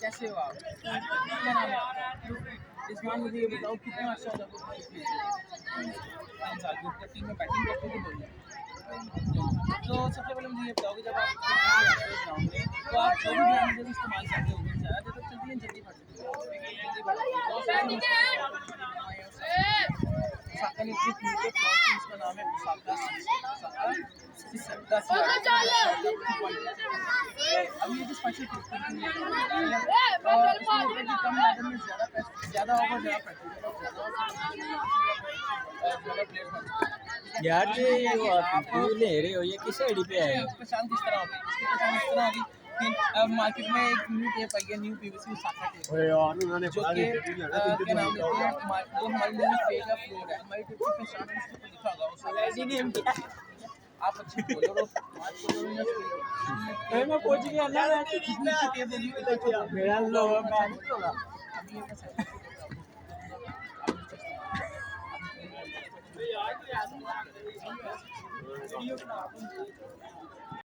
कैसे हो आप? क्या नाम है आपका? इस बार मुझे ये बताओ कितना अच्छा होता है 3 साल की टीम में बैटिंग करते थे बोलिए। तो सबसे पहले मुझे ये बताओ कि जब आप ग्राउंड में तो आप जो भी ग्राउंड जब इस्तेमाल करते हो ज़्यादा देर तक चलती है जल्दी फट जाती है। ओसाका ने अपनी टीम के फ्लॉप टीम का नाम है ओसाका अब ये जो स्पेशल टीम है और इसमें होता है कि कम लागत में ज़्यादा ओवर ज़्यादा प्रैक्टिस यार ये आप ले रहे हो ये किस आईडी पे है? पहचान किस तरह होगी? इसकी पहचान इस तरह होगी कि अब मार्केट में एक न्यू टेप आई है, न्यू पीवीसी ओसाका टेप जो कि क्या नाम देते हैं वो हमारे लिए फेक है, फ्लोर है। हमारी टेप की पहचान है, उसके ऊपर लिखा होगा ओसाका। आप अच्छे बोलो बात बोलो मैं पहुंच गया ना कितनी अच्छी टेप होगी मेरा लो मैं नहीं होगा। अभी ये